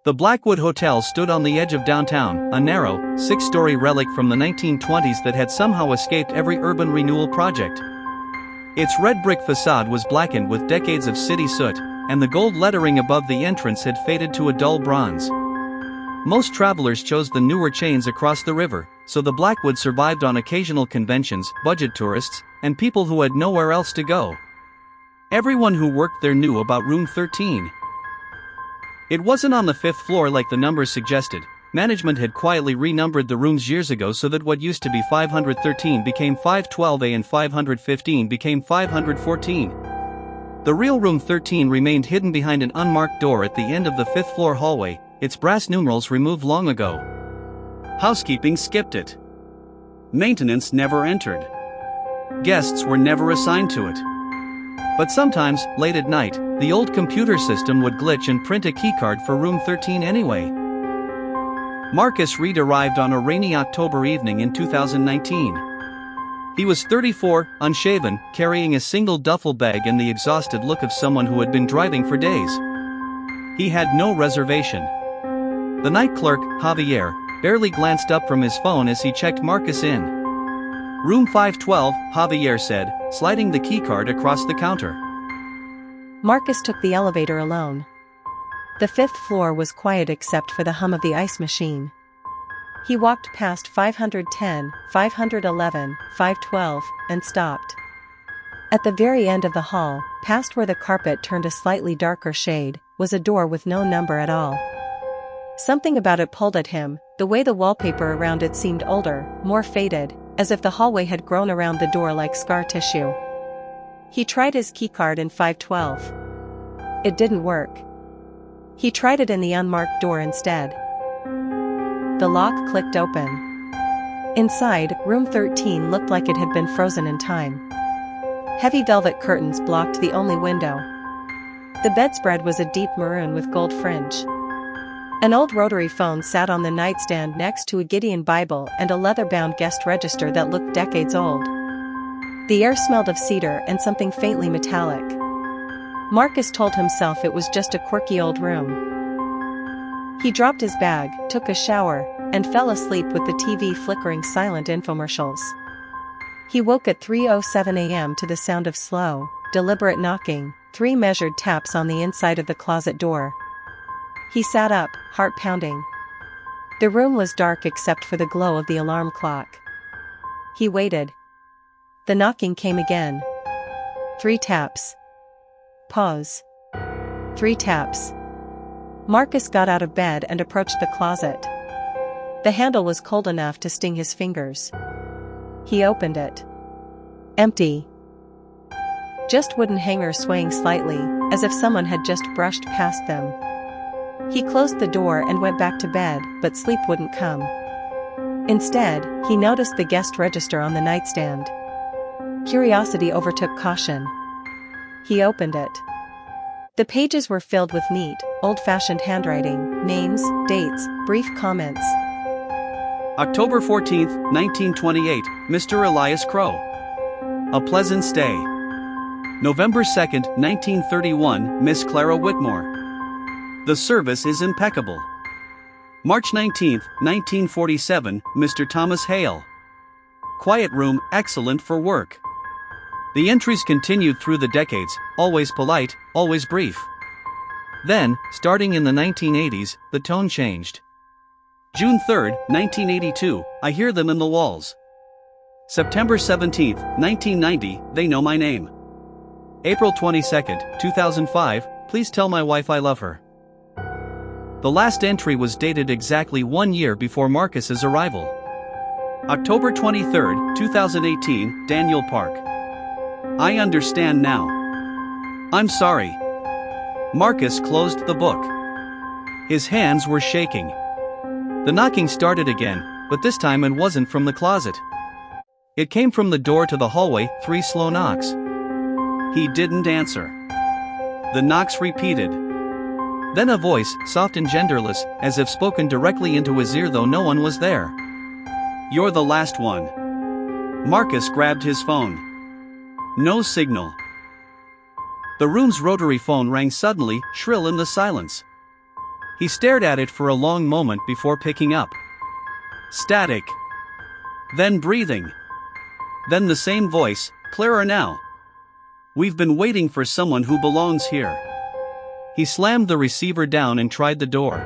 The Blackwood Hotel stood on the edge of downtown, a narrow, 6-story relic from the 1920s that had somehow escaped every urban renewal project. Its red brick facade was blackened with decades of city soot, and the gold lettering above the entrance had faded to a dull bronze. Most travelers chose the newer chains across the river, so the Blackwood survived on occasional conventions, budget tourists, and people who had nowhere else to go. Everyone who worked there knew about Room 13. It wasn't on the 5th floor like the numbers suggested. Management had quietly renumbered the rooms years ago so that what used to be 513 became 512A and 515 became 514. The real Room 13 remained hidden behind an unmarked door at the end of the 5th floor hallway, its brass numerals removed long ago. Housekeeping skipped it. Maintenance never entered. Guests were never assigned to it. But sometimes, late at night, the old computer system would glitch and print a keycard for Room 13 anyway. Marcus Reed arrived on a rainy October evening in 2019. He was 34, unshaven, carrying a single duffel bag and the exhausted look of someone who had been driving for days. He had no reservation. The night clerk, Javier, barely glanced up from his phone as he checked Marcus in. Room 512, Javier said, sliding the keycard across the counter. Marcus took the elevator alone. The 5th floor was quiet except for the hum of the ice machine. He walked past 510, 511, 512, and stopped. At the very end of the hall, past where the carpet turned a slightly darker shade, was a door with no number at all. Something about it pulled at him, the way the wallpaper around it seemed older, more faded, as if the hallway had grown around the door like scar tissue. He tried his keycard in 512. It didn't work. He tried it in the unmarked door instead. The lock clicked open. Inside, Room 13 looked like it had been frozen in time. Heavy velvet curtains blocked the only window. The bedspread was a deep maroon with gold fringe. An old rotary phone sat on the nightstand next to a Gideon Bible and a leather-bound guest register that looked decades old. The air smelled of cedar and something faintly metallic. Marcus told himself it was just a quirky old room. He dropped his bag, took a shower, and fell asleep with the TV flickering silent infomercials. He woke at 3:07 a.m. to the sound of slow, deliberate knocking, 3 measured taps on the inside of the closet door. He sat up, heart pounding. The room was dark except for the glow of the alarm clock. He waited. The knocking came again. 3 taps. Pause. 3 taps. Marcus got out of bed and approached the closet. The handle was cold enough to sting his fingers. He opened it. Empty. Just wooden hangers swaying slightly, as if someone had just brushed past them. He closed the door and went back to bed, but sleep wouldn't come. Instead, he noticed the guest register on the nightstand. Curiosity overtook caution. He opened it. The pages were filled with neat, old-fashioned handwriting, names, dates, brief comments. October 14, 1928, Mr. Elias Crow. A pleasant stay. November 2, 1931, Miss Clara Whitmore. The service is impeccable. March 19, 1947, Mr. Thomas Hale. Quiet room, excellent for work. The entries continued through the decades, always polite, always brief. Then, starting in the 1980s, the tone changed. June 3, 1982, I hear them in the walls. September 17, 1990, they know my name. April 22, 2005, please tell my wife I love her. The last entry was dated exactly 1 year before Marcus's arrival. October 23, 2018, Daniel Park. I understand now. I'm sorry. Marcus closed the book. His hands were shaking. The knocking started again, but this time it wasn't from the closet. It came from the door to the hallway, 3 slow knocks. He didn't answer. The knocks repeated. Then a voice, soft and genderless, as if spoken directly into his ear though no one was there. You're the last one. Marcus grabbed his phone. No signal. The room's rotary phone rang suddenly, shrill in the silence. He stared at it for a long moment before picking up. Static. Then breathing. Then the same voice, clearer now. "We've been waiting for someone who belongs here." He slammed the receiver down and tried the door.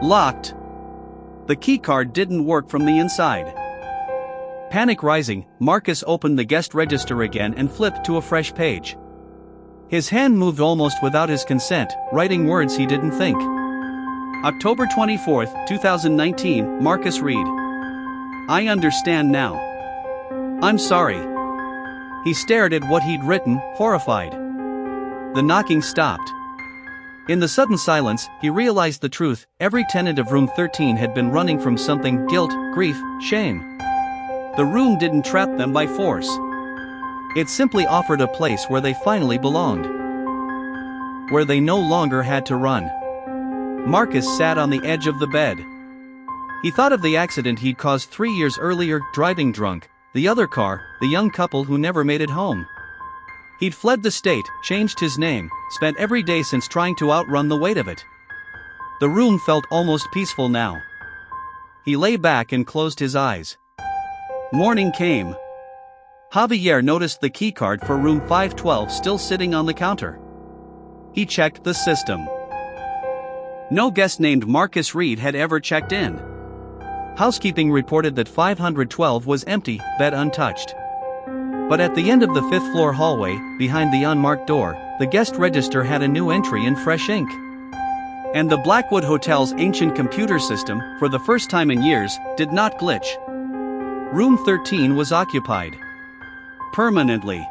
Locked. The keycard didn't work from the inside. Panic rising, Marcus opened the guest register again and flipped to a fresh page. His hand moved almost without his consent, writing words he didn't think. October 24, 2019, Marcus Reed. "I understand now. I'm sorry." He stared at what he'd written, horrified. The knocking stopped. In the sudden silence, he realized the truth. Every tenant of room 13 had been running from something: guilt, grief, shame. The room didn't trap them by force. It simply offered a place where they finally belonged. Where they no longer had to run. Marcus sat on the edge of the bed. He thought of the accident he'd caused 3 years earlier, driving drunk, the other car, the young couple who never made it home. He'd fled the state, changed his name, spent every day since trying to outrun the weight of it. The room felt almost peaceful now. He lay back and closed his eyes. Morning came. Javier noticed the keycard for room 512 still sitting on the counter. He checked the system. No guest named Marcus Reed had ever checked in. Housekeeping reported that 512 was empty, bed untouched. But at the end of the 5th floor hallway, behind the unmarked door, the guest register had a new entry in fresh ink. And the Blackwood Hotel's ancient computer system, for the first time in years, did not glitch. Room 13 was occupied. Permanently.